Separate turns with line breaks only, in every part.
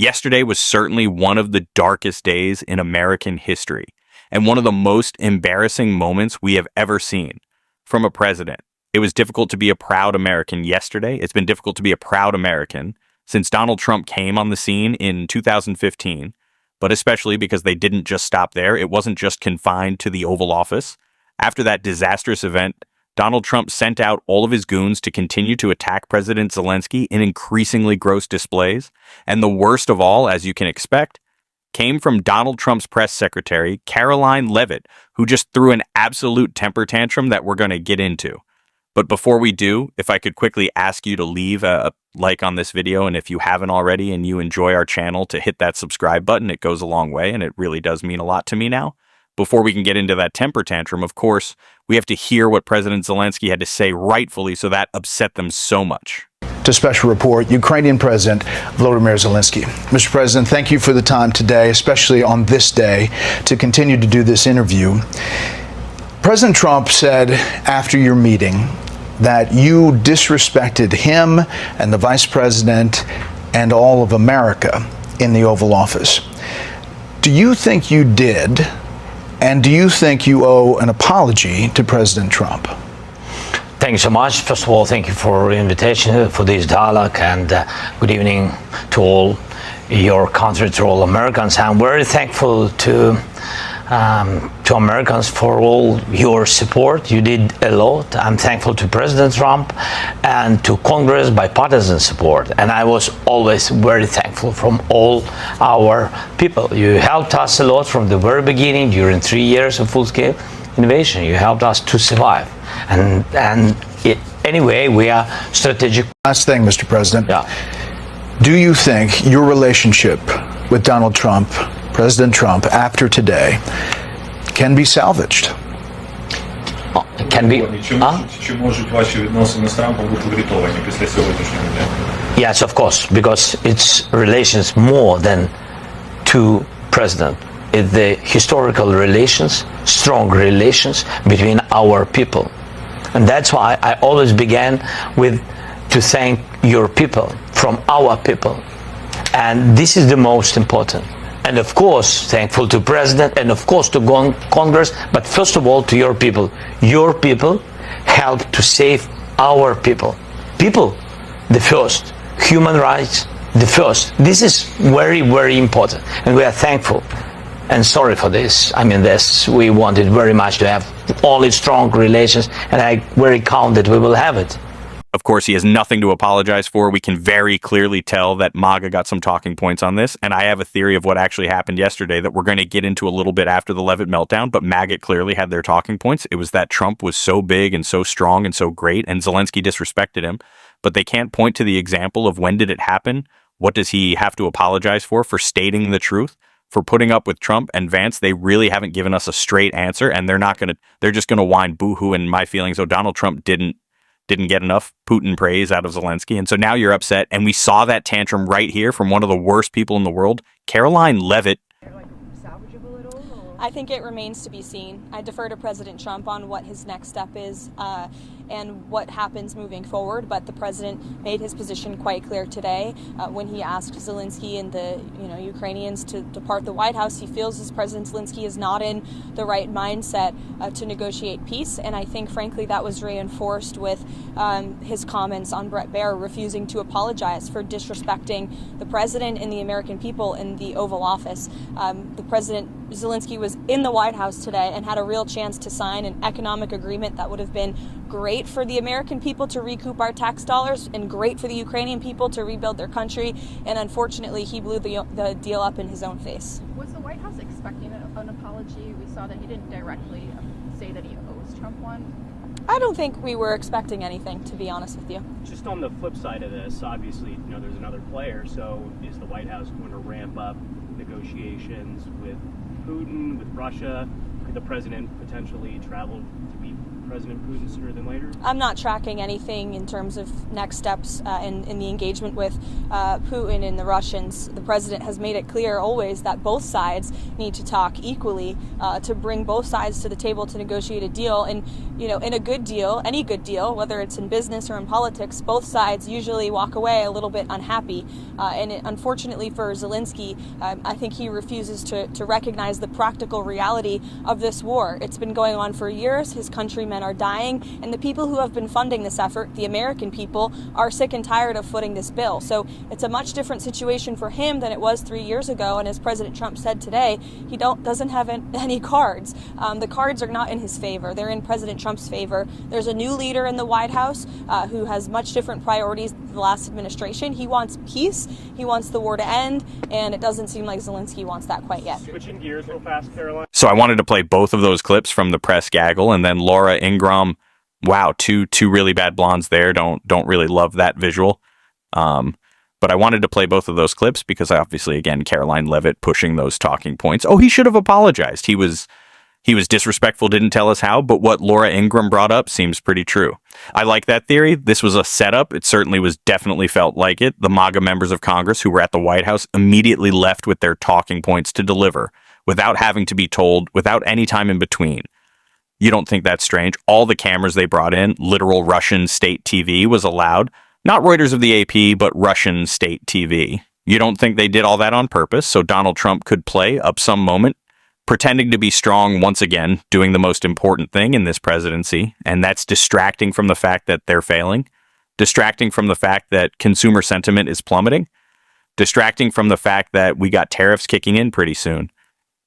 Yesterday was certainly one of the darkest days in American history, and one of the most embarrassing moments we have ever seen from a president. It was difficult to be a proud American yesterday. It's been difficult to be a proud American since Donald Trump came on the scene in 2015, but especially because they didn't just stop there. It wasn't just confined to the Oval Office. After that disastrous event, Donald Trump sent out all of his goons to continue to attack President Zelenskyy in increasingly gross displays. And the worst of all, as you can expect, came from Donald Trump's press secretary, Karoline Leavitt, who just threw an absolute temper tantrum that we're going to get into. But before we do, if I could quickly ask you to leave a like on this video, and if you haven't already and you enjoy our channel, to hit that subscribe button. It goes a long way, and it really does mean a lot to me now. Before we can get into that temper tantrum, of course, we have to hear what President Zelenskyy had to say rightfully, so that upset them so much.
To Special Report, Ukrainian President Volodymyr Zelenskyy. Mr. President, thank you for the time today, especially on this day, to continue to do this interview. President Trump said after your meeting that you disrespected him and the Vice President and all of America in the Oval Office. Do you think you did? And do you think you owe an apology to President Trump?
Thank you so much. First of all, thank you for the invitation for this dialogue, and good evening to all your country, to all Americans. I'm very thankful to Americans for all your support. You did a lot. I'm thankful to President Trump and to Congress bipartisan support. And I was always very thankful from all our people. You helped us a lot from the very beginning during 3 years of full-scale innovation. You helped us to survive. Anyway, we are strategic.
Last thing, Mr. President.
Yeah.
Do you think your relationship with Donald Trump, President Trump, after today, can be salvaged?
It can be. Yes, of course, because it's relations more than two presidents. It's the historical relations, strong relations between our people. And that's why I always began with to thank your people, from our people. And this is the most important. And of course, thankful to President and of course to Congress, but first of all to your people. Your people helped to save our people. People, the first. Human rights, the first. This is very, very important. And we are thankful. And sorry for this. I mean, we wanted very much to have only strong relations, and I very count that we will have it.
Of course, he has nothing to apologize for. We can very clearly tell that MAGA got some talking points on this, and I have a theory of what actually happened yesterday that we're going to get into a little bit after the Leavitt meltdown, but MAGA clearly had their talking points. It was that Trump was so big and so strong and so great, and Zelenskyy disrespected him, but they can't point to the example of when did it happen? What does he have to apologize for stating the truth? For putting up with Trump and Vance? They really haven't given us a straight answer, and they're just going to whine boohoo in my feelings. Oh, Donald Trump didn't get enough Putin praise out of Zelenskyy, and so now you're upset. And we saw that tantrum right here from one of the worst people in the world, Karoline Leavitt.
I think it remains to be seen. I defer to President Trump on what his next step is and what happens moving forward, but the president made his position quite clear today when he asked Zelenskyy and the Ukrainians to depart the White House. He feels as President Zelenskyy is not in the right mindset to negotiate peace, and I think, frankly, that was reinforced with his comments on Bret Baier refusing to apologize for disrespecting the president and the American people in the Oval Office. The President Zelenskyy was in the White House today and had a real chance to sign an economic agreement that would have been great for the American people to recoup our tax dollars and great for the Ukrainian people to rebuild their country. And unfortunately, he blew the deal up in his own face.
Was the White House expecting an apology? We saw that he didn't directly say that he owes Trump one.
I don't think we were expecting anything, to be honest with you.
Just on the flip side of this, obviously, there's another player. So is the White House going to ramp up negotiations with Putin, with Russia? Could the president potentially travel to meet President Putin sooner than later?
I'm not tracking anything in terms of next steps in the engagement with Putin and the Russians. The president has made it clear always that both sides need to talk equally to bring both sides to the table to negotiate a deal. And, you know, in a good deal, any good deal, whether it's in business or in politics, both sides usually walk away a little bit unhappy. Unfortunately for Zelenskyy, I think he refuses to recognize the practical reality of this war. It's been going on for years. His countrymen are dying, and the people who have been funding this effort, the American people, are sick and tired of footing this bill. So it's a much different situation for him than it was 3 years ago. And as President Trump said today, he doesn't have any cards. The cards are not in his favor. They're in President Trump's favor. There's a new leader in the White House who has much different priorities than the last administration. He wants peace. He wants the war to end, and it doesn't seem like Zelenskyy wants that quite yet.
Switching gears real fast, Caroline.
So I wanted to play both of those clips from the press gaggle, and then Laura Ingraham. Wow, two really bad blondes there. Don't really love that visual. But I wanted to play both of those clips because obviously, again, Caroline Leavitt pushing those talking points. Oh, he should have apologized. He was disrespectful, didn't tell us how, but what Laura Ingraham brought up seems pretty true. I like that theory. This was a setup. It certainly definitely felt like it. The MAGA members of Congress who were at the White House immediately left with their talking points to deliver without having to be told, without any time in between. You don't think that's strange? All the cameras they brought in, literal Russian state TV was allowed. Not Reuters of the AP, but Russian state TV. You don't think they did all that on purpose so Donald Trump could play up some moment, pretending to be strong once again, doing the most important thing in this presidency, and that's distracting from the fact that they're failing, distracting from the fact that consumer sentiment is plummeting, distracting from the fact that we got tariffs kicking in pretty soon.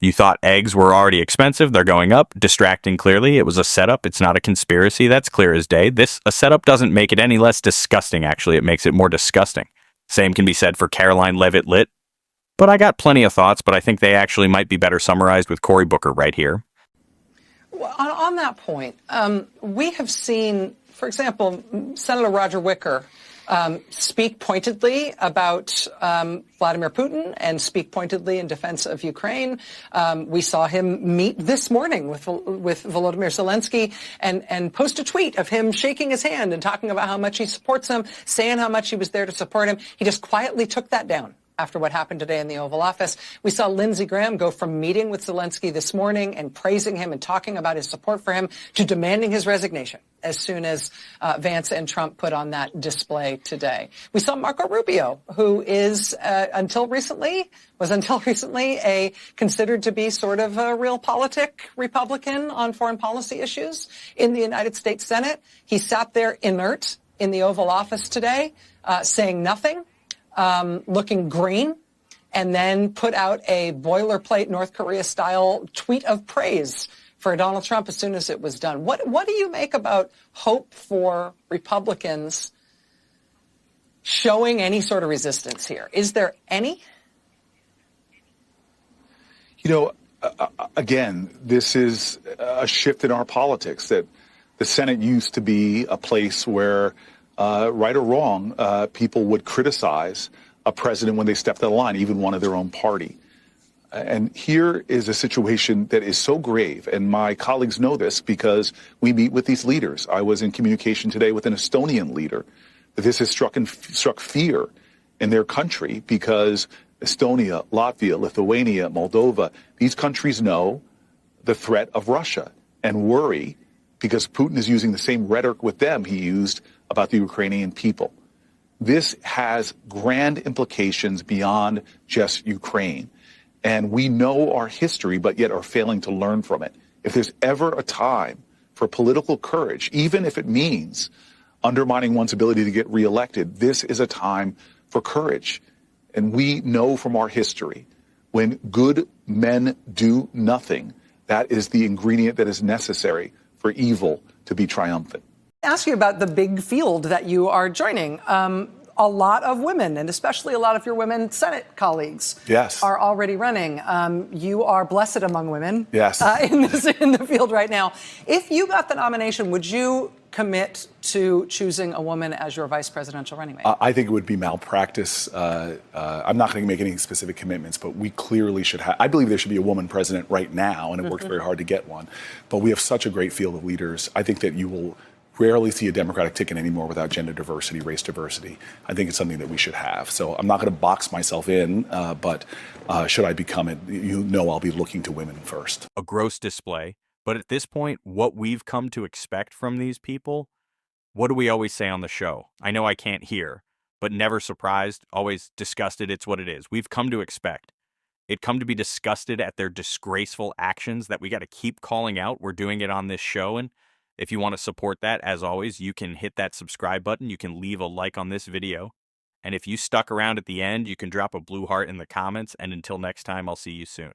You thought eggs were already expensive, they're going up, distracting clearly. It was a setup, it's not a conspiracy, that's clear as day. A setup doesn't make it any less disgusting, actually, it makes it more disgusting. Same can be said for Caroline Leavitt Lit. But I got plenty of thoughts, but I think they actually might be better summarized with Cory Booker right here.
Well, on that point, we have seen, for example, Senator Roger Wicker speak pointedly about Vladimir Putin and speak pointedly in defense of Ukraine. We saw him meet this morning with Volodymyr Zelenskyy and post a tweet of him shaking his hand and talking about how much he supports him, saying how much he was there to support him. He just quietly took that down after what happened today in the Oval Office. We saw Lindsey Graham go from meeting with Zelenskyy this morning and praising him and talking about his support for him to demanding his resignation as soon as Vance and Trump put on that display today. We saw Marco Rubio, who is until recently considered to be sort of a realpolitik Republican on foreign policy issues in the United States Senate. He sat there inert in the Oval Office today, saying nothing. Looking green, and then put out a boilerplate North Korea-style tweet of praise for Donald Trump as soon as it was done. What do you make about hope for Republicans showing any sort of resistance here? Is there any?
You know, again, this is a shift in our politics, that the Senate used to be a place where right or wrong, people would criticize a president when they stepped out of line, even one of their own party. And here is a situation that is so grave, and my colleagues know this because we meet with these leaders. I was in communication today with an Estonian leader. This has struck fear in their country because Estonia, Latvia, Lithuania, Moldova, these countries know the threat of Russia and worry because Putin is using the same rhetoric with them he used about the Ukrainian people. This has grand implications beyond just Ukraine. And we know our history, but yet are failing to learn from it. If there's ever a time for political courage, even if it means undermining one's ability to get reelected, this is a time for courage. And we know from our history, when good men do nothing, that is the ingredient that is necessary for evil to be triumphant.
Ask you about the big field that you are joining. A lot of women, and especially a lot of your women Senate colleagues,
yes,
are already running. You are blessed among women,
yes,
in the field right now. If you got the nomination, would you commit to choosing a woman as your vice presidential running mate?
I think it would be malpractice. I'm not going to make any specific commitments, but we clearly should have. I believe there should be a woman president right now, and it worked very hard to get one. But we have such a great field of leaders. I think that you will rarely see a Democratic ticket anymore without gender diversity, race diversity. I think it's something that we should have. So I'm not going to box myself in, but should I become it, I'll be looking to women first.
A gross display. But at this point, what we've come to expect from these people, what do we always say on the show? I know I can't hear, but never surprised, always disgusted. It's what it is. We've come to expect. It come to be disgusted at their disgraceful actions that we got to keep calling out. We're doing it on this show, and if you want to support that, as always, you can hit that subscribe button. You can leave a like on this video. And if you stuck around at the end, you can drop a blue heart in the comments. And until next time, I'll see you soon.